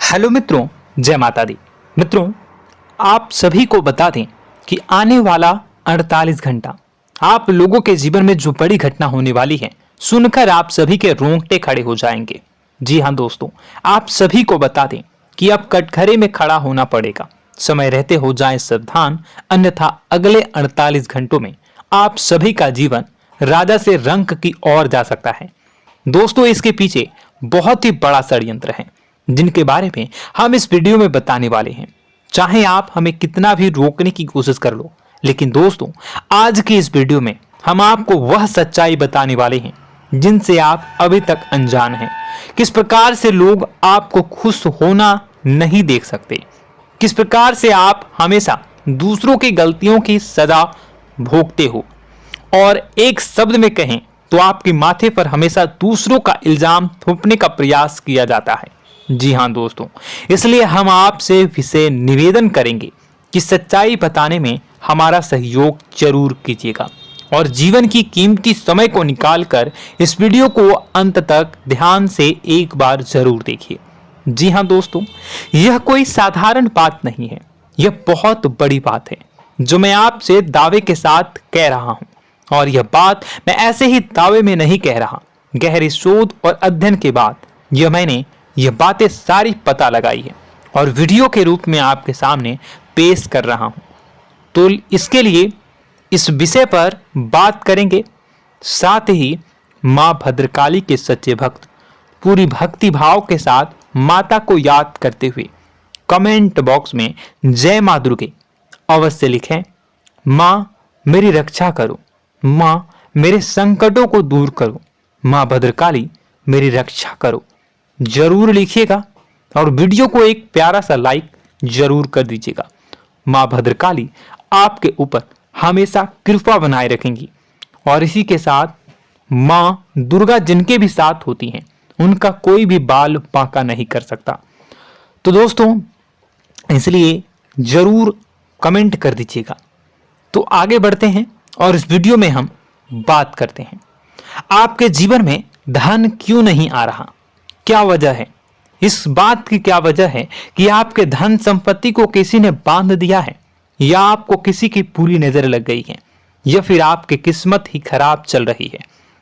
Hello मित्रों, जय माता दी। मित्रों, आप सभी को बता दें कि आने वाला 48 घंटा आप लोगों के जीवन में जो बड़ी घटना होने वाली है, सुनकर आप सभी के रोंगटे खड़े हो जाएंगे। जी हाँ दोस्तों, आप सभी को बता दें कि अब कटघरे में खड़ा होना पड़ेगा। समय रहते हो जाएं सावधान, अन्यथा अगले 48 घंटों में आप सभी का जीवन राजा से रंक की ओर जा सकता है। दोस्तों, इसके पीछे बहुत ही बड़ा षड्यंत्र है जिनके बारे में हम इस वीडियो में बताने वाले हैं। चाहे आप हमें कितना भी रोकने की कोशिश कर लो, लेकिन दोस्तों आज की इस वीडियो में हम आपको वह सच्चाई बताने वाले हैं जिनसे आप अभी तक अनजान हैं। किस प्रकार से लोग आपको खुश होना नहीं देख सकते, किस प्रकार से आप हमेशा दूसरों की गलतियों की सजा भोगते हो, और एक शब्द में कहें तो आपके माथे पर हमेशा दूसरों का इल्जाम थोपने का प्रयास किया जाता है। जी हाँ दोस्तों, इसलिए हम आपसे विशेष निवेदन करेंगे कि सच्चाई बताने में हमारा सहयोग जरूर कीजिएगा और जीवन की कीमती समय को निकालकर इस वीडियो को अंत तक ध्यान से एक बार जरूर देखिए। जी हाँ दोस्तों, यह कोई साधारण बात नहीं है, यह बहुत बड़ी बात है जो मैं आपसे दावे के साथ कह रहा हूं। और यह बात मैं ऐसे ही दावे में नहीं कह रहा, गहरी शोध और अध्ययन के बाद मैंने यह बातें सारी पता लगाई है और वीडियो के रूप में आपके सामने पेश कर रहा हूं। तो इसके लिए इस विषय पर बात करेंगे। साथ ही मां भद्रकाली के सच्चे भक्त पूरी भक्ति भाव के साथ माता को याद करते हुए कमेंट बॉक्स में जय मां दुर्गे अवश्य लिखें। मां मेरी रक्षा करो, मां मेरे संकटों को दूर करो, मां भद्रकाली मेरी रक्षा करो, जरूर लिखिएगा और वीडियो को एक प्यारा सा लाइक जरूर कर दीजिएगा। मां भद्रकाली आपके ऊपर हमेशा कृपा बनाए रखेंगी और इसी के साथ मां दुर्गा जिनके भी साथ होती हैं उनका कोई भी बाल बांका नहीं कर सकता। तो दोस्तों, इसलिए जरूर कमेंट कर दीजिएगा। तो आगे बढ़ते हैं और इस वीडियो में हम बात करते हैं आपके जीवन में धन क्यों नहीं आ रहा, क्या वजह है। इस बात की क्या वजह है कि आपके धन संपत्ति को किसी ने बांध दिया है, या आपको किसी की पूरी नजर लग गई है, या फिर आपकी किस्मत ही खराब चल रही है।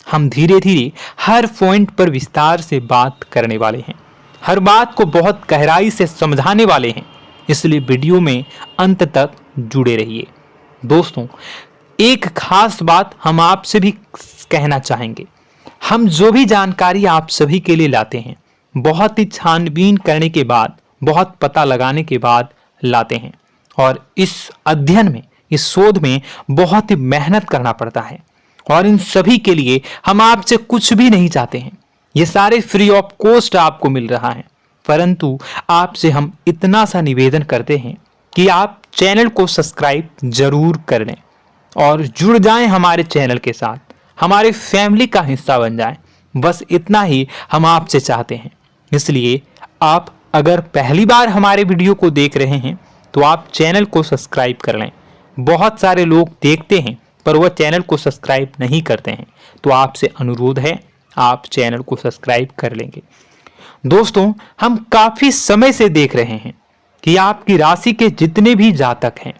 हम धीरे धीरे हर पॉइंट पर विस्तार से बात करने वाले हैं, हर बात को बहुत गहराई से समझाने वाले हैं, इसलिए वीडियो में अंत तक जुड़े रहिए। दोस्तों, एक खास बात हम आपसे भी कहना चाहेंगे। हम जो भी जानकारी आप सभी के लिए लाते हैं बहुत ही छानबीन करने के बाद, बहुत पता लगाने के बाद लाते हैं, और इस अध्ययन में, इस शोध में बहुत ही मेहनत करना पड़ता है। और इन सभी के लिए हम आपसे कुछ भी नहीं चाहते हैं, ये सारे फ्री ऑफ कॉस्ट आपको मिल रहा है। परंतु आपसे हम इतना सा निवेदन करते हैं कि आप चैनल को सब्सक्राइब जरूर कर लें और जुड़ जाएं हमारे चैनल के साथ, हमारे फैमिली का हिस्सा बन जाएं। बस इतना ही हम आपसे चाहते हैं। इसलिए आप अगर पहली बार हमारे वीडियो को देख रहे हैं तो आप चैनल को सब्सक्राइब कर लें। बहुत सारे लोग देखते हैं पर वह चैनल को सब्सक्राइब नहीं करते हैं, तो आपसे अनुरोध है आप चैनल को सब्सक्राइब कर लेंगे। दोस्तों, हम काफी समय से देख रहे हैं कि आपकी राशि के जितने भी जातक हैं,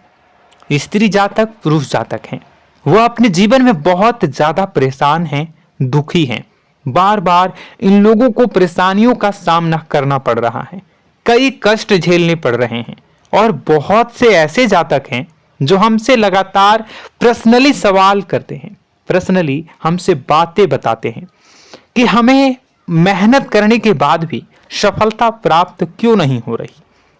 स्त्री जातक, पुरुष जातक हैं, वह अपने जीवन में बहुत ज्यादा परेशान हैं, दुखी हैं। बार बार इन लोगों को परेशानियों का सामना करना पड़ रहा है, कई कष्ट झेलने पड़ रहे हैं। और बहुत से ऐसे जातक हैं जो हमसे लगातार पर्सनली सवाल करते हैं, पर्सनली हमसे बातें बताते हैं कि हमें मेहनत करने के बाद भी सफलता प्राप्त क्यों नहीं हो रही,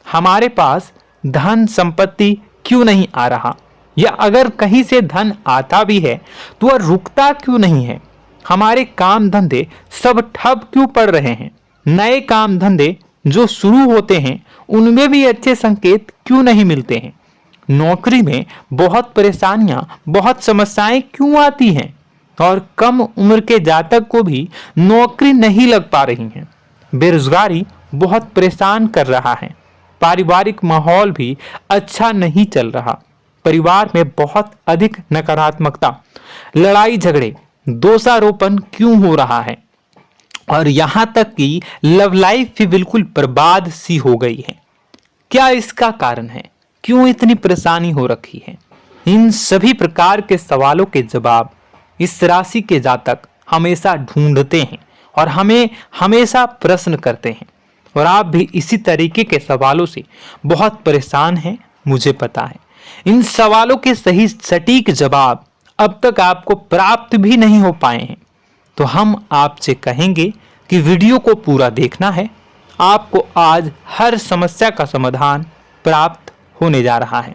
हमारे पास धन संपत्ति क्यों नहीं आ रहा, या अगर कहीं से धन आता भी है तो वह रुकता क्यों नहीं है, हमारे काम धंधे सब ठप क्यों पड़ रहे हैं, नए काम धंधे जो शुरू होते हैं उनमें भी अच्छे संकेत क्यों नहीं मिलते हैं, नौकरी में बहुत परेशानियां, बहुत समस्याएं क्यों आती हैं, और कम उम्र के जातक को भी नौकरी नहीं लग पा रही है, बेरोजगारी बहुत परेशान कर रहा है, पारिवारिक माहौल भी अच्छा नहीं चल रहा, परिवार में बहुत अधिक नकारात्मकता, लड़ाई झगड़े, दोषारोपण क्यों हो रहा है, और यहां तक कि लव लाइफ भी बिल्कुल बर्बाद सी हो गई है। क्या इसका कारण है? क्यों इतनी परेशानी हो रखी है? इन सभी प्रकार के सवालों के जवाब इस राशि के जातक हमेशा ढूंढते हैं और हमें हमेशा प्रश्न करते हैं। और आप भी इसी तरीके के सवालों से बहुत परेशान हैं, मुझे पता है। इन सवालों के सही सटीक जवाब अब तक आपको प्राप्त भी नहीं हो पाए हैं। तो हम आपसे कहेंगे कि वीडियो को पूरा देखना है। आपको आज हर समस्या का समाधान प्राप्त होने जा रहा है।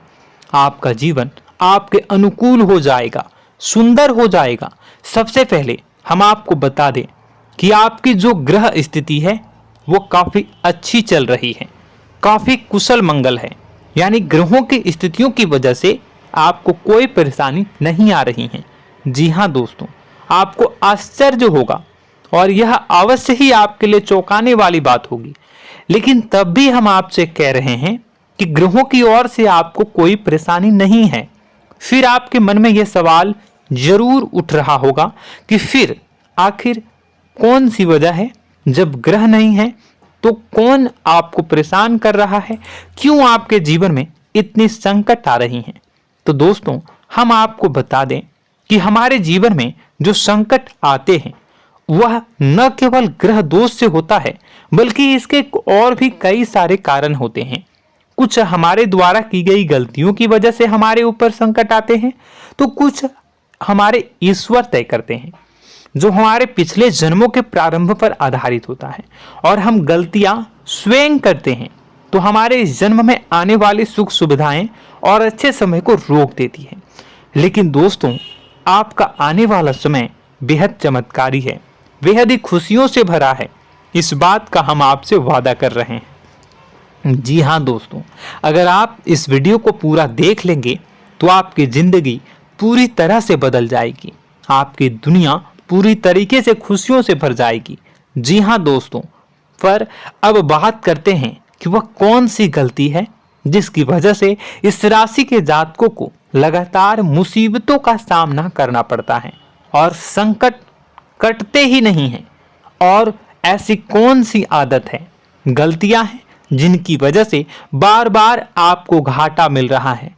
आपका जीवन आपके अनुकूल हो जाएगा, सुंदर हो जाएगा। सबसे पहले हम आपको बता दें कि आपकी जो ग्रह स्थिति है वो काफी अच्छी चल रही है, काफी कुशल मंगल है। यानी ग्रहों की स्थितियों की वजह से आपको कोई परेशानी नहीं आ रही है। जी हाँ दोस्तों, आपको आश्चर्य होगा और यह अवश्य ही आपके लिए चौंकाने वाली बात होगी। लेकिन तब भी हम आपसे कह रहे हैं कि ग्रहों की ओर से आपको कोई परेशानी नहीं है। फिर आपके मन में यह सवाल जरूर उठ रहा होगा कि फिर आखिर कौन सी वजह है? जब ग्रह नहीं है तो कौन आपको परेशान कर रहा है? क्यों आपके जीवन में इतनी संकट आ रही हैं? तो दोस्तों, हम आपको बता दें कि हमारे जीवन में जो संकट आते हैं वह न केवल ग्रह दोष से होता है, बल्कि इसके और भी कई सारे कारण होते हैं। कुछ हमारे द्वारा की गई गलतियों की वजह से हमारे ऊपर संकट आते हैं, तो कुछ हमारे ईश्वर तय करते हैं, जो हमारे पिछले जन्मों के प्रारंभ पर आधारित होता है। और हम गलतियां स्वयं करते हैं तो हमारे इस जन्म में आने वाली सुख सुविधाएं और अच्छे समय को रोक देती है। लेकिन दोस्तों, आपका आने वाला समय बेहद चमत्कारी है, बेहद ही खुशियों से भरा है। इस बात का हम आपसे वादा कर रहे हैं। जी हाँ दोस्तों, अगर आप इस वीडियो को पूरा देख लेंगे तो आपकी जिंदगी पूरी तरह से बदल जाएगी, आपकी दुनिया पूरी तरीके से खुशियों से भर जाएगी। जी हाँ दोस्तों, पर अब बात करते हैं कि वह कौन सी गलती है जिसकी वजह से इस राशि के जातकों को लगातार मुसीबतों का सामना करना पड़ता है और संकट कटते ही नहीं हैं। और ऐसी कौन सी आदत है, गलतियां हैं जिनकी वजह से बार बार आपको घाटा मिल रहा है,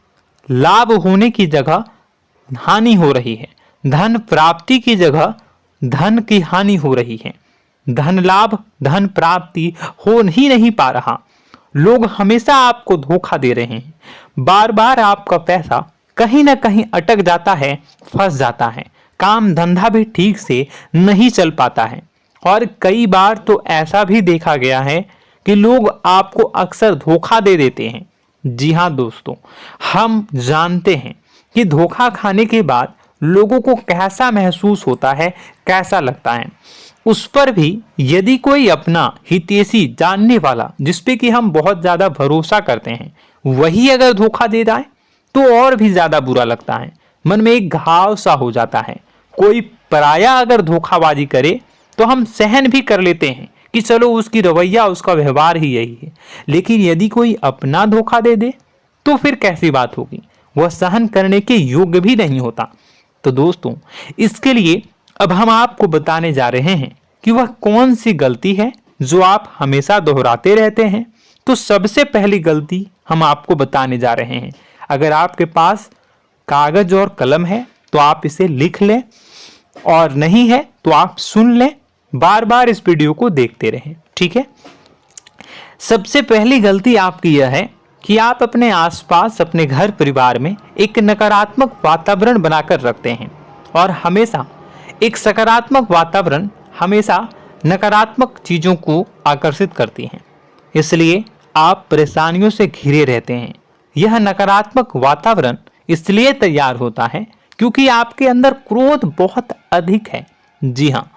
लाभ होने की जगह हानि हो रही है, धन प्राप्ति की जगह धन की हानि हो रही है, धन लाभ धन प्राप्ति हो ही नहीं पा रहा, लोग हमेशा आपको धोखा दे रहे हैं, बार बार आपका पैसा कहीं ना कहीं अटक जाता है, फंस जाता है, काम धंधा भी ठीक से नहीं चल पाता है। और कई बार तो ऐसा भी देखा गया है कि लोग आपको अक्सर धोखा दे देते हैं। जी हाँ दोस्तों, हम जानते हैं कि धोखा खाने के बाद लोगों को कैसा महसूस होता है, कैसा लगता है। उस पर भी यदि कोई अपना हितैषी जानने वाला, जिसपे कि हम बहुत ज्यादा भरोसा करते हैं, वही अगर धोखा दे जाए तो और भी ज्यादा बुरा लगता है, मन में एक घाव सा हो जाता है। कोई पराया अगर धोखाबाजी करे तो हम सहन भी कर लेते हैं कि चलो उसकी रवैया, उसका व्यवहार ही यही है। लेकिन यदि कोई अपना धोखा दे दे तो फिर कैसी बात होगी, वह सहन करने के योग्य भी नहीं होता। तो दोस्तों, इसके लिए अब हम आपको बताने जा रहे हैं कि वह कौन सी गलती है जो आप हमेशा दोहराते रहते हैं। तो सबसे पहली गलती हम आपको बताने जा रहे हैं। अगर आपके पास कागज और कलम है तो आप इसे लिख लें, और नहीं है तो आप सुन लें, बार बार इस वीडियो को देखते रहें, ठीक है। सबसे पहली गलती आपकी यह है कि आप अपने आसपास, अपने घर परिवार में एक नकारात्मक वातावरण बनाकर रखते हैं। और हमेशा एक सकारात्मक वातावरण हमेशा नकारात्मक चीजों को आकर्षित करती हैं, इसलिए आप परेशानियों से घिरे रहते हैं। यह नकारात्मक वातावरण इसलिए तैयार होता है क्योंकि आपके अंदर क्रोध बहुत अधिक है। जी हाँ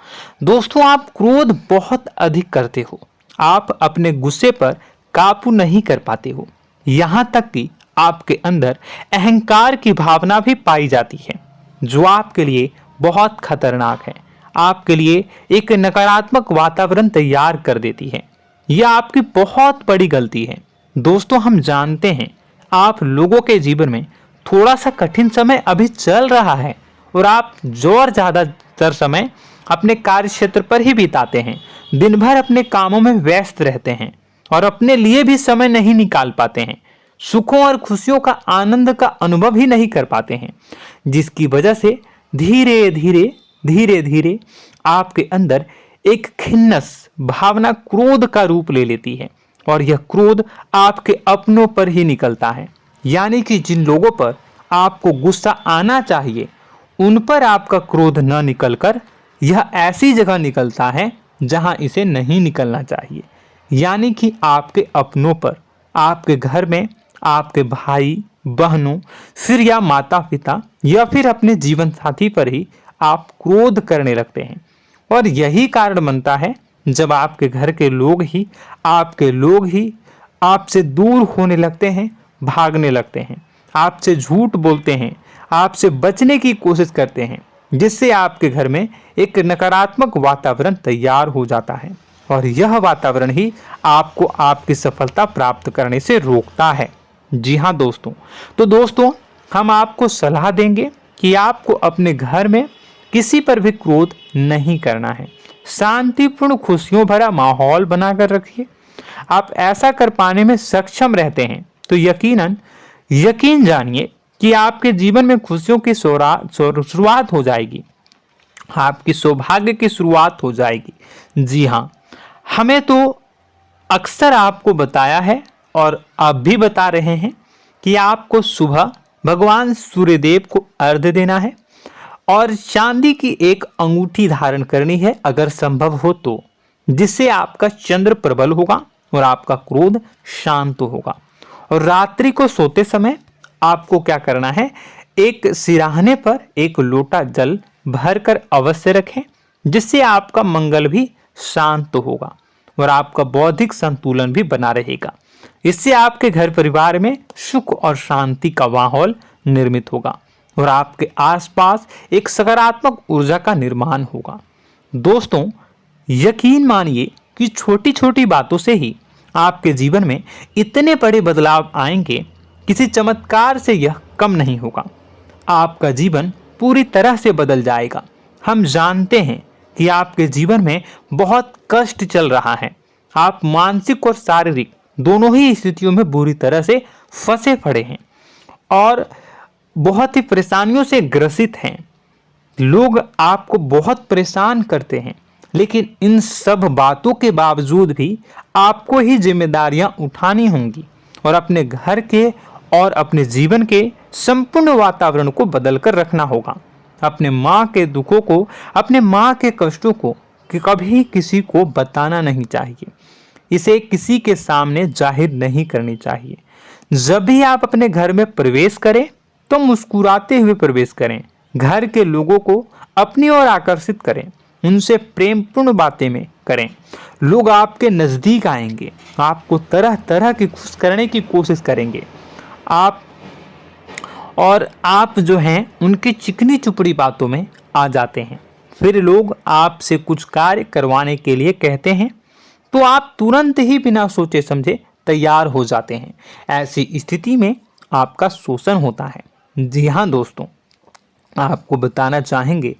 दोस्तों, आप क्रोध बहुत अधिक करते हो, आप अपने गुस्से पर काबू नहीं कर पाते हो, यहाँ तक कि आपके अंदर अहंकार की भावना भी पाई जाती है, जो आपके लिए बहुत खतरनाक है, आपके लिए एक नकारात्मक वातावरण तैयार कर देती है। यह आपकी बहुत बड़ी गलती है। दोस्तों, हम जानते हैं आप लोगों के जीवन में थोड़ा सा कठिन समय अभी चल रहा है और आप और ज्यादातर समय अपने कार्य क्षेत्र पर ही बिताते हैं, दिन भर अपने कामों में व्यस्त रहते हैं और अपने लिए भी समय नहीं निकाल पाते हैं, सुखों और खुशियों का आनंद का अनुभव ही नहीं कर पाते हैं, जिसकी वजह से धीरे धीरे धीरे धीरे आपके अंदर एक खिन्नस भावना क्रोध का रूप ले लेती है और यह क्रोध आपके अपनों पर ही निकलता है। यानी कि जिन लोगों पर आपको गुस्सा आना चाहिए उन पर आपका क्रोध न निकलकर यह ऐसी जगह निकलता है जहां इसे नहीं निकलना चाहिए। यानी कि आपके अपनों पर, आपके घर में आपके भाई बहनों, फिर या माता पिता या फिर अपने जीवन साथी पर ही आप क्रोध करने लगते हैं। और यही कारण बनता है जब आपके घर के लोग ही आपसे दूर होने लगते हैं, भागने लगते हैं, आपसे झूठ बोलते हैं, आपसे बचने की कोशिश करते हैं, जिससे आपके घर में एक नकारात्मक वातावरण तैयार हो जाता है और यह वातावरण ही आपको आपकी सफलता प्राप्त करने से रोकता है। जी हाँ दोस्तों, तो दोस्तों हम आपको सलाह देंगे कि आपको अपने घर में किसी पर भी क्रोध नहीं करना है। शांतिपूर्ण खुशियों भरा माहौल बनाकर रखिए। आप ऐसा कर पाने में सक्षम रहते हैं तो यकीन जानिए कि आपके जीवन में खुशियों की शुरुआत हो जाएगी, आपकी सौभाग्य की शुरुआत हो जाएगी। जी हाँ, हमें तो अक्सर आपको बताया है और आप भी बता रहे हैं कि आपको सुबह भगवान सूर्यदेव को अर्घ्य देना है और चांदी की एक अंगूठी धारण करनी है अगर संभव हो तो, जिससे आपका चंद्र प्रबल होगा और आपका क्रोध शांत होगा। और रात्रि को सोते समय आपको क्या करना है, एक सिराहने पर एक लोटा जल भरकर अवश्य रखें, जिससे आपका मंगल भी शांत होगा और आपका बौद्धिक संतुलन भी बना रहेगा। इससे आपके घर परिवार में सुख और शांति का माहौल निर्मित होगा और आपके आसपास एक सकारात्मक ऊर्जा का निर्माण होगा। दोस्तों यकीन मानिए कि छोटी छोटी बातों से ही आपके जीवन में इतने बड़े बदलाव आएंगे, किसी चमत्कार से यह कम नहीं होगा। आपका जीवन पूरी तरह से बदल जाएगा। हम जानते हैं कि आपके जीवन में बहुत कष्ट चल रहा है, आप मानसिक और शारीरिक दोनों ही स्थितियों में बुरी तरह से फंसे पड़े हैं और बहुत ही परेशानियों से ग्रसित हैं। लोग आपको बहुत परेशान करते हैं, लेकिन इन सब बातों के बावजूद भी आपको ही जिम्मेदारियां उठानी होंगी और अपने घर के और अपने जीवन के संपूर्ण वातावरण को बदलकर रखना होगा। अपने माँ के दुखों को, अपने माँ के कष्टों को कभी किसी को बताना नहीं चाहिए, इसे किसी के सामने जाहिर नहीं करनी चाहिए। जब भी आप अपने घर में प्रवेश करें तो मुस्कुराते हुए प्रवेश करें, घर के लोगों को अपनी ओर आकर्षित करें, उनसे प्रेमपूर्ण बातें में करें। लोग आपके नज़दीक आएंगे, आपको तरह तरह की खुश करने की कोशिश करेंगे। आप जो हैं उनकी चिकनी चुपड़ी बातों में आ जाते हैं। फिर लोग आपसे कुछ कार्य करवाने के लिए कहते हैं तो आप तुरंत ही बिना सोचे समझे तैयार हो जाते हैं। ऐसी स्थिति में आपका शोषण होता है। जी हाँ दोस्तों, आपको बताना चाहेंगे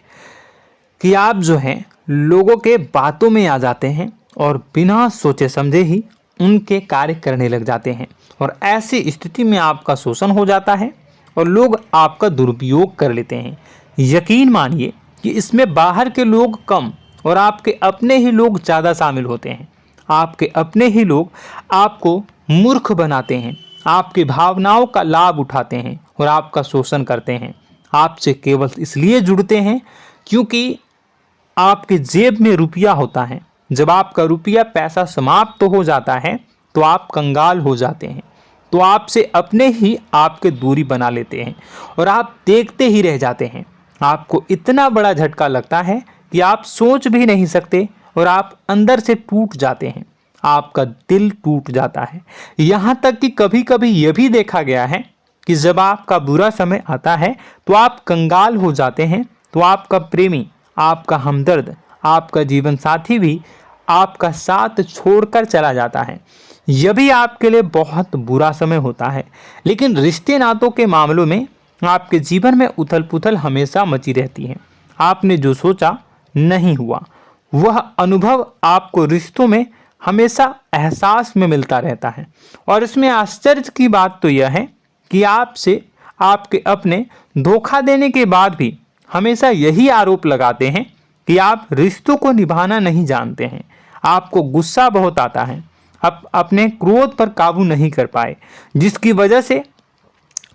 कि आप जो हैं लोगों के बातों में आ जाते हैं और बिना सोचे समझे ही उनके कार्य करने लग जाते हैं और ऐसी स्थिति में आपका शोषण हो जाता है और लोग आपका दुरुपयोग कर लेते हैं। यकीन मानिए कि इसमें बाहर के लोग कम और आपके अपने ही लोग ज़्यादा शामिल होते हैं। आपके अपने ही लोग आपको मूर्ख बनाते हैं, आपकी भावनाओं का लाभ उठाते हैं और आपका शोषण करते हैं। आपसे केवल इसलिए जुड़ते हैं क्योंकि आपके जेब में रुपया होता है। जब आपका रुपया पैसा समाप्त हो जाता है तो आप कंगाल हो जाते हैं, तो आपसे अपने ही आपके दूरी बना लेते हैं और आप देखते ही रह जाते हैं। आपको इतना बड़ा झटका लगता है कि आप सोच भी नहीं सकते और आप अंदर से टूट जाते हैं, आपका दिल टूट जाता है। यहाँ तक कि कभी कभी यह भी देखा गया है कि जब आपका बुरा समय आता है तो आप कंगाल हो जाते हैं, तो आपका प्रेमी, आपका हमदर्द, आपका जीवन साथी भी आपका साथ छोड़कर चला जाता है। यह भी आपके लिए बहुत बुरा समय होता है। लेकिन रिश्ते नातों के मामलों में आपके जीवन में उथल पुथल हमेशा मची रहती है। आपने जो सोचा नहीं हुआ। वह अनुभव आपको रिश्तों में हमेशा एहसास में मिलता रहता है। और इसमें आश्चर्य की बात तो यह है कि आपसे आपके अपने धोखा देने के बाद भी हमेशा यही आरोप लगाते हैं कि आप रिश्तों को निभाना नहीं जानते हैं। आपको गुस्सा बहुत आता है, आप अपने क्रोध पर काबू नहीं कर पाए, जिसकी वजह से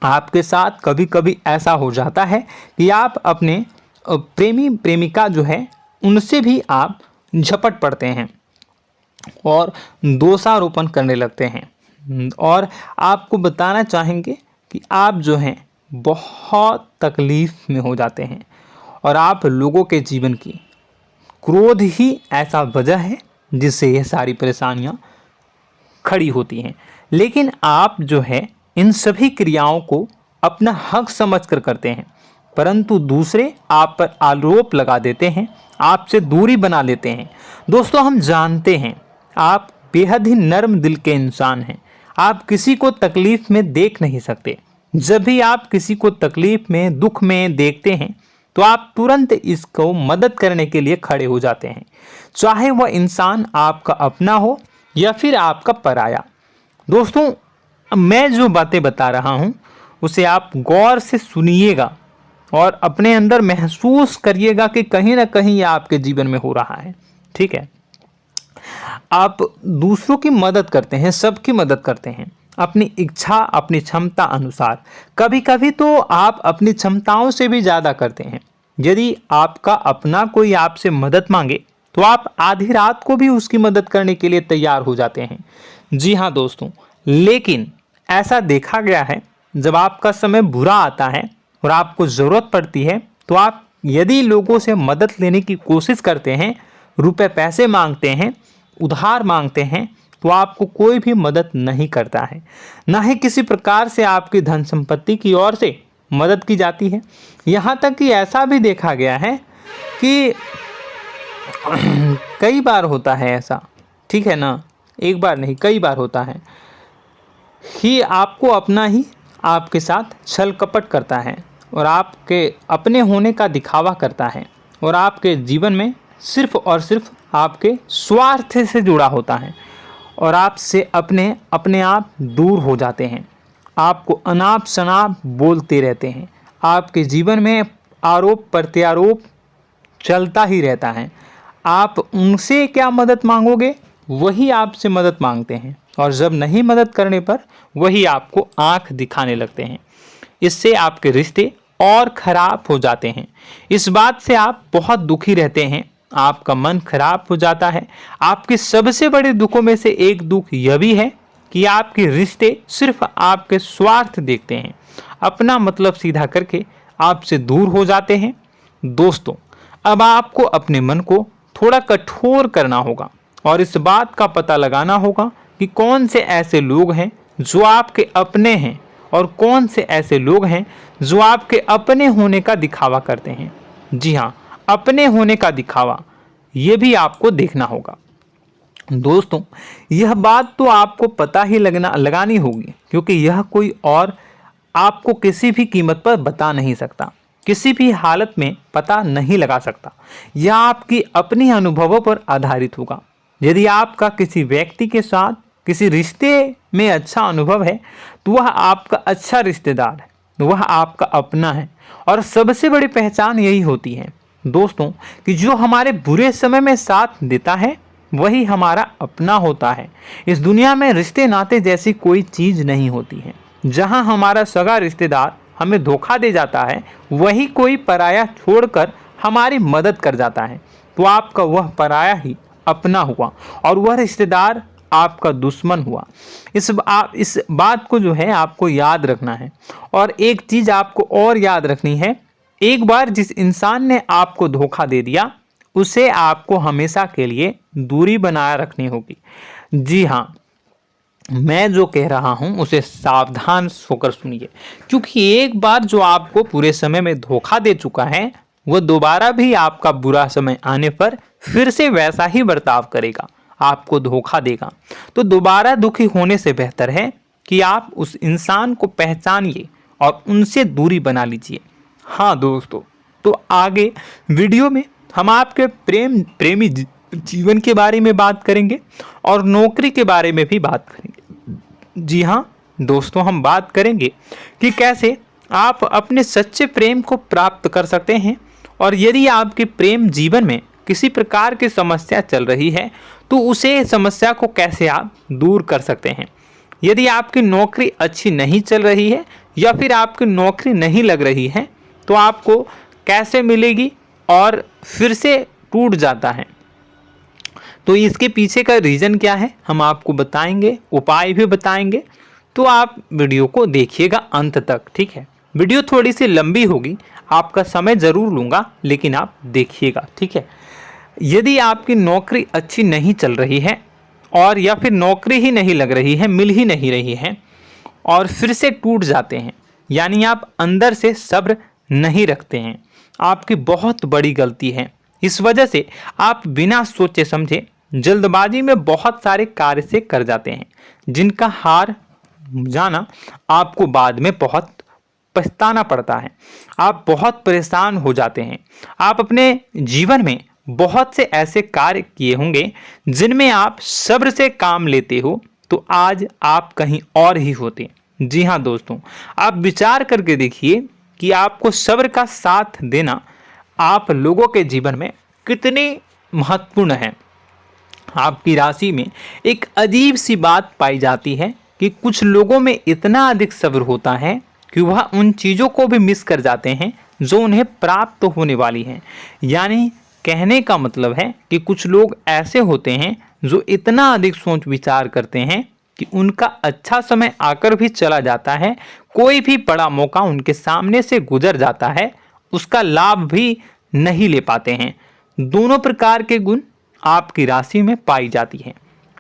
आपके साथ कभी कभी ऐसा हो जाता है कि आप अपने प्रेमी प्रेमिका जो है उनसे भी आप झपट पड़ते हैं और दोषारोपण करने लगते हैं। और आपको बताना चाहेंगे कि आप जो हैं बहुत तकलीफ में हो जाते हैं और आप लोगों के जीवन की क्रोध ही ऐसा वजह है जिससे यह सारी परेशानियां खड़ी होती हैं। लेकिन आप जो है इन सभी क्रियाओं को अपना हक समझकर करते हैं, परंतु दूसरे आप पर आरोप लगा देते हैं, आपसे दूरी बना लेते हैं। दोस्तों, हम जानते हैं आप बेहद ही नर्म दिल के इंसान हैं। आप किसी को तकलीफ में देख नहीं सकते। जब भी आप किसी को तकलीफ में, दुख में देखते हैं तो आप तुरंत इसको मदद करने के लिए खड़े हो जाते हैं, चाहे वह इंसान आपका अपना हो या फिर आपका पराया। दोस्तों, मैं जो बातें बता रहा हूं उसे आप गौर से सुनिएगा और अपने अंदर महसूस करिएगा कि कहीं ना कहीं यह आपके जीवन में हो रहा है। ठीक है, आप दूसरों की मदद करते हैं, सबकी मदद करते हैं अपनी इच्छा, अपनी क्षमता अनुसार। कभी कभी तो आप अपनी क्षमताओं से भी ज़्यादा करते हैं। यदि आपका अपना कोई आपसे मदद मांगे तो आप आधी रात को भी उसकी मदद करने के लिए तैयार हो जाते हैं। जी हाँ दोस्तों, लेकिन ऐसा देखा गया है जब आपका समय बुरा आता है और आपको ज़रूरत पड़ती है तो आप यदि लोगों से मदद लेने की कोशिश करते हैं, रुपए पैसे मांगते हैं, उधार मांगते हैं, तो आपको कोई भी मदद नहीं करता है। ना ही किसी प्रकार से आपकी धन संपत्ति की ओर से मदद की जाती है। यहाँ तक कि ऐसा भी देखा गया है कि कई बार होता है ऐसा, ठीक है ना, एक बार नहीं कई बार होता है कि आपको अपना ही आपके साथ छल कपट करता है और आपके अपने होने का दिखावा करता है और आपके जीवन में सिर्फ और सिर्फ आपके स्वार्थ से जुड़ा होता है और आपसे अपने आप दूर हो जाते हैं। आपको अनाप शनाप बोलते रहते हैं। आपके जीवन में आरोप प्रत्यारोप चलता ही रहता है। आप उनसे क्या मदद मांगोगे, वही आपसे मदद मांगते हैं और जब नहीं मदद करने पर वही आपको आंख दिखाने लगते हैं। इससे आपके रिश्ते और खराब हो जाते हैं। इस बात से आप बहुत दुखी रहते हैं, आपका मन खराब हो जाता है। आपके सबसे बड़े दुखों में से एक दुख यह भी है कि आपके रिश्ते सिर्फ आपके स्वार्थ देखते हैं, अपना मतलब सीधा करके आपसे दूर हो जाते हैं। दोस्तों, अब आपको अपने मन को थोड़ा कठोर करना होगा और इस बात का पता लगाना होगा कि कौन से ऐसे लोग हैं जो आपके अपने हैं और कौन से ऐसे लोग हैं जो आपके अपने होने का दिखावा करते हैं। जी हाँ, अपने होने का दिखावा, ये भी आपको देखना होगा। दोस्तों, यह बात तो आपको पता ही लगानी होगी, क्योंकि यह कोई और आपको किसी भी कीमत पर बता नहीं सकता, किसी भी हालत में पता नहीं लगा सकता। यह आपकी अपनी अनुभवों पर आधारित होगा। यदि आपका किसी व्यक्ति के साथ किसी रिश्ते में अच्छा अनुभव है तो वह आपका अच्छा रिश्तेदार है, वह आपका अपना है। और सबसे बड़ी पहचान यही होती है दोस्तों कि जो हमारे बुरे समय में साथ देता है वही हमारा अपना होता है। इस दुनिया में रिश्ते नाते जैसी कोई चीज़ नहीं होती है। जहां हमारा सगा रिश्तेदार हमें धोखा दे जाता है, वही कोई पराया छोड़कर हमारी मदद कर जाता है, तो आपका वह पराया ही अपना हुआ और वह रिश्तेदार आपका दुश्मन हुआ। इस बात को जो है आपको याद रखना है। और एक चीज़ आपको और याद रखनी है, एक बार जिस इंसान ने आपको धोखा दे दिया उसे आपको हमेशा के लिए दूरी बनाए रखनी होगी। जी हाँ, मैं जो कह रहा हूं उसे सावधान होकर सुनिए, क्योंकि एक बार जो आपको पूरे समय में धोखा दे चुका है वह दोबारा भी आपका बुरा समय आने पर फिर से वैसा ही बर्ताव करेगा, आपको धोखा देगा। तो दोबारा दुखी होने से बेहतर है कि आप उस इंसान को पहचानिए और उनसे दूरी बना लीजिए। हाँ दोस्तों, तो आगे वीडियो में हम आपके प्रेमी जीवन के बारे में बात करेंगे और नौकरी के बारे में भी बात करेंगे। जी हाँ दोस्तों, हम बात करेंगे कि कैसे आप अपने सच्चे प्रेम को प्राप्त कर सकते हैं, और यदि आपके प्रेम जीवन में किसी प्रकार की समस्या चल रही है तो उसे समस्या को कैसे आप दूर कर सकते हैं। यदि आपकी नौकरी अच्छी नहीं चल रही है या फिर आपकी नौकरी नहीं लग रही है तो आपको कैसे मिलेगी और फिर से टूट जाता है, तो इसके पीछे का रीज़न क्या है हम आपको बताएंगे, उपाय भी बताएंगे। तो आप वीडियो को देखिएगा अंत तक, ठीक है। वीडियो थोड़ी सी लंबी होगी, आपका समय ज़रूर लूँगा, लेकिन आप देखिएगा, ठीक है। यदि आपकी नौकरी अच्छी नहीं चल रही है और या फिर नौकरी ही नहीं लग रही है, मिल ही नहीं रही है और फिर से टूट जाते हैं, यानी आप अंदर से सब्र नहीं रखते हैं, आपकी बहुत बड़ी गलती है। इस वजह से आप बिना सोचे समझे जल्दबाजी में बहुत सारे कार्य से कर जाते हैं, जिनका हार जाना आपको बाद में बहुत पछताना पड़ता है। आप बहुत परेशान हो जाते हैं। आप अपने जीवन में बहुत से ऐसे कार्य किए होंगे जिनमें आप सब्र से काम लेते हो, तो आज आप कहीं और ही होते। जी हाँ दोस्तों, आप विचार करके देखिए कि आपको सब्र का साथ देना आप लोगों के जीवन में कितनी महत्वपूर्ण है। आपकी राशि में एक अजीब सी बात पाई जाती है कि कुछ लोगों में इतना अधिक सब्र होता है कि वह उन चीज़ों को भी मिस कर जाते हैं जो उन्हें प्राप्त होने वाली हैं। यानी कहने का मतलब है कि कुछ लोग ऐसे होते हैं जो इतना अधिक सोच विचार करते हैं कि उनका अच्छा समय आकर भी चला जाता है, कोई भी बड़ा मौका उनके सामने से गुजर जाता है, उसका लाभ भी नहीं ले पाते हैं। दोनों प्रकार के गुण आपकी राशि में पाई जाती हैं।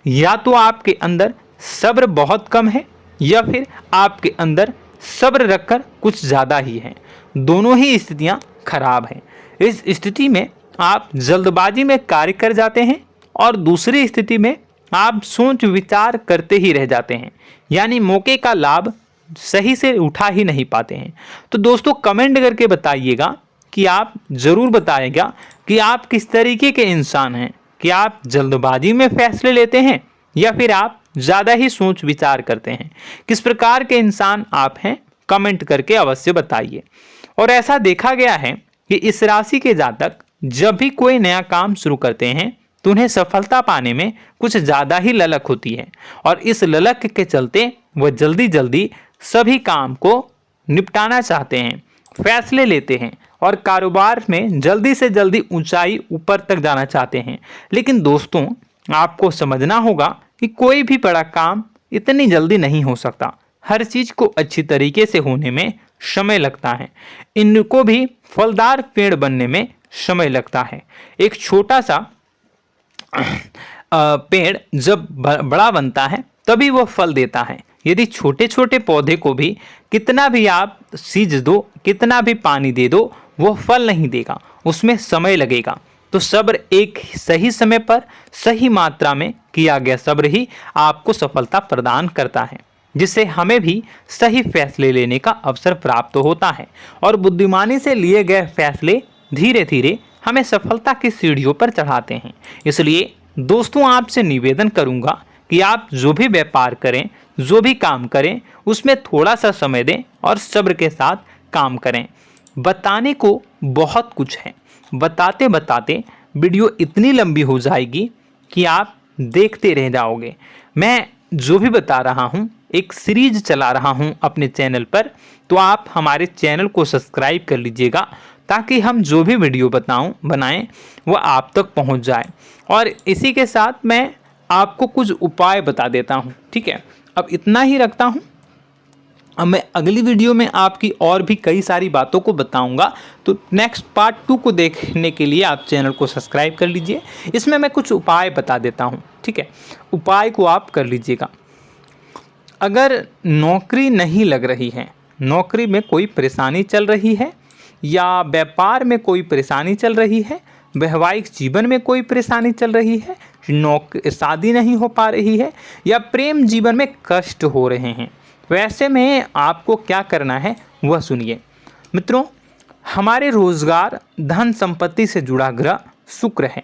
या तो आपके अंदर सब्र बहुत कम है या फिर आपके अंदर सब्र रखकर कुछ ज़्यादा ही है। दोनों ही स्थितियाँ खराब हैं। इस स्थिति में आप जल्दबाजी में कार्य कर जाते हैं और दूसरी स्थिति में आप सोच विचार करते ही रह जाते हैं, यानी मौके का लाभ सही से उठा ही नहीं पाते हैं। तो दोस्तों कमेंट करके बताइएगा कि आप ज़रूर बताइएगा कि आप किस तरीके के इंसान हैं, कि आप जल्दबाजी में फैसले लेते हैं या फिर आप ज़्यादा ही सोच विचार करते हैं। किस प्रकार के इंसान आप हैं, कमेंट करके अवश्य बताइए। और ऐसा देखा गया है कि इस राशि के जातक जब भी कोई नया काम शुरू करते हैं तो उन्हें सफलता पाने में कुछ ज़्यादा ही ललक होती है, और इस ललक के चलते वह जल्दी जल्दी सभी काम को निपटाना चाहते हैं, फैसले लेते हैं और कारोबार में जल्दी से जल्दी ऊंचाई ऊपर तक जाना चाहते हैं। लेकिन दोस्तों आपको समझना होगा कि कोई भी बड़ा काम इतनी जल्दी नहीं हो सकता। हर चीज़ को अच्छी तरीके से होने में समय लगता है। इनको भी फलदार पेड़ बनने में समय लगता है। एक छोटा सा पेड़ जब बड़ा बनता है तभी वो फल देता है। यदि छोटे छोटे पौधे को भी कितना भी आप सींच दो, कितना भी पानी दे दो, वो फल नहीं देगा, उसमें समय लगेगा। तो सब्र एक सही समय पर सही मात्रा में किया गया सब्र ही आपको सफलता प्रदान करता है, जिससे हमें भी सही फैसले लेने का अवसर प्राप्त होता है और बुद्धिमानी से लिए गए फैसले धीरे धीरे हमें सफलता की सीढ़ियों पर चढ़ाते हैं। इसलिए दोस्तों आपसे निवेदन करूंगा कि आप जो भी व्यापार करें, जो भी काम करें, उसमें थोड़ा सा समय दें और सब्र के साथ काम करें। बताने को बहुत कुछ है, बताते बताते वीडियो इतनी लंबी हो जाएगी कि आप देखते रह जाओगे। मैं जो भी बता रहा हूँ एक सीरीज चला रहा हूँ अपने चैनल पर, तो आप हमारे चैनल को सब्सक्राइब कर लीजिएगा ताकि हम जो भी वीडियो बनाएं वो आप तक पहुँच जाए। और इसी के साथ मैं आपको कुछ उपाय बता देता हूँ, ठीक है। अब इतना ही रखता हूँ। अब मैं अगली वीडियो में आपकी और भी कई सारी बातों को बताऊंगा, तो नेक्स्ट पार्ट 2 को देखने के लिए आप चैनल को सब्सक्राइब कर लीजिए। इसमें मैं कुछ उपाय बता देता हूं, ठीक है। उपाय को आप कर लीजिएगा। अगर नौकरी नहीं लग रही है, नौकरी में कोई परेशानी चल रही है, या व्यापार में कोई परेशानी चल रही है, वैवाहिक जीवन में कोई परेशानी चल रही है, शादी नहीं हो पा रही है, या प्रेम जीवन में कष्ट हो रहे हैं, वैसे में आपको क्या करना है वह सुनिए। मित्रों, हमारे रोजगार धन संपत्ति से जुड़ा ग्रह शुक्र है,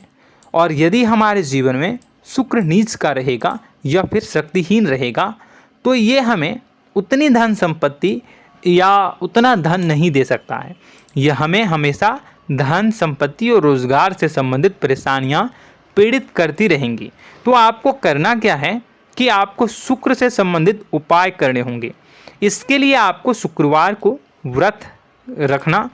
और यदि हमारे जीवन में शुक्र नीच का रहेगा या फिर शक्तिहीन रहेगा तो ये हमें उतनी धन संपत्ति या उतना धन नहीं दे सकता है। यह हमें हमेशा धन संपत्ति और रोजगार से संबंधित परेशानियां पीड़ित करती रहेंगी। तो आपको करना क्या है कि आपको शुक्र से संबंधित उपाय करने होंगे। इसके लिए आपको शुक्रवार को व्रत रखना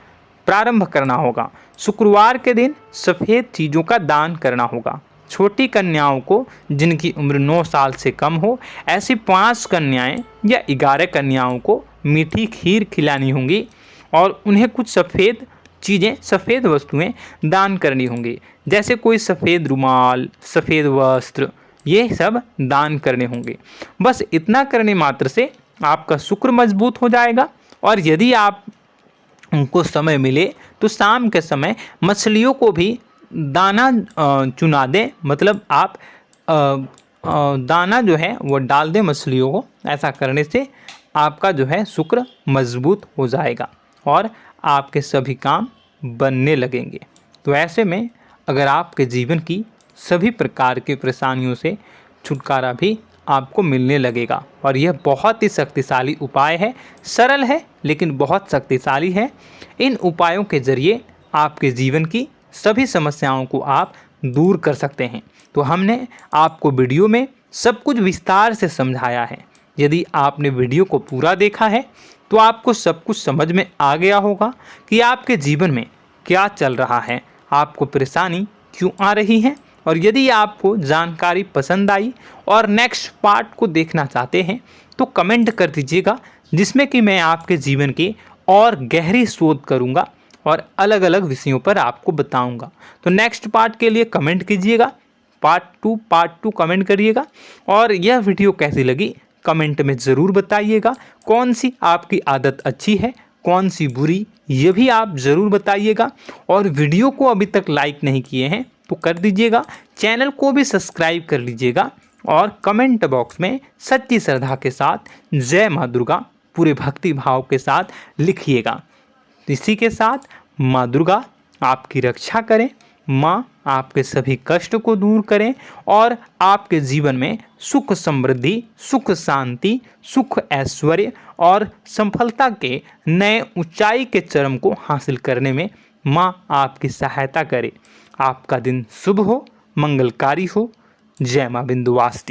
प्रारंभ करना होगा। शुक्रवार के दिन सफ़ेद चीज़ों का दान करना होगा। छोटी कन्याओं को जिनकी उम्र 9 साल से कम हो, ऐसी 5 कन्याएं या 11 कन्याओं को मीठी खीर खिलानी होंगी और उन्हें कुछ सफ़ेद चीज़ें, सफ़ेद वस्तुएं दान करनी होंगी, जैसे कोई सफ़ेद रुमाल, सफ़ेद वस्त्र, ये सब दान करने होंगे। बस इतना करने मात्र से आपका शुक्र मजबूत हो जाएगा। और यदि आप उनको समय मिले तो शाम के समय मछलियों को भी दाना चुना दें, मतलब आप दाना जो है वो डाल दें मछलियों को। ऐसा करने से आपका जो है शुक्र मजबूत हो जाएगा और आपके सभी काम बनने लगेंगे। तो ऐसे में अगर आपके जीवन की सभी प्रकार की परेशानियों से छुटकारा भी आपको मिलने लगेगा। और यह बहुत ही शक्तिशाली उपाय है, सरल है लेकिन बहुत शक्तिशाली है। इन उपायों के ज़रिए आपके जीवन की सभी समस्याओं को आप दूर कर सकते हैं। तो हमने आपको वीडियो में सब कुछ विस्तार से समझाया है। यदि आपने वीडियो को पूरा देखा है तो आपको सब कुछ समझ में आ गया होगा कि आपके जीवन में क्या चल रहा है, आपको परेशानी क्यों आ रही है। और यदि आपको जानकारी पसंद आई और नेक्स्ट पार्ट को देखना चाहते हैं तो कमेंट कर दीजिएगा, जिसमें कि मैं आपके जीवन की और गहरी शोध करूंगा और अलग अलग विषयों पर आपको बताऊंगा। तो नेक्स्ट पार्ट के लिए कमेंट कीजिएगा, पार्ट टू कमेंट करिएगा। और यह वीडियो कैसी लगी कमेंट में ज़रूर बताइएगा। कौन सी आपकी आदत अच्छी है, कौन सी बुरी, ये भी आप ज़रूर बताइएगा। और वीडियो को अभी तक लाइक नहीं किए हैं तो कर दीजिएगा, चैनल को भी सब्सक्राइब कर लीजिएगा और कमेंट बॉक्स में सच्ची श्रद्धा के साथ जय माँ दुर्गा पूरे भक्ति भाव के साथ लिखिएगा। इसी के साथ माँ दुर्गा आपकी रक्षा करें, माँ आपके सभी कष्ट को दूर करें और आपके जीवन में सुख समृद्धि, सुख शांति, सुख ऐश्वर्य और सफलता के नए ऊंचाई के चरम को हासिल करने में माँ आपकी सहायता करे। आपका दिन शुभ हो, मंगलकारी हो। जय माँ विंध्यवासिनी।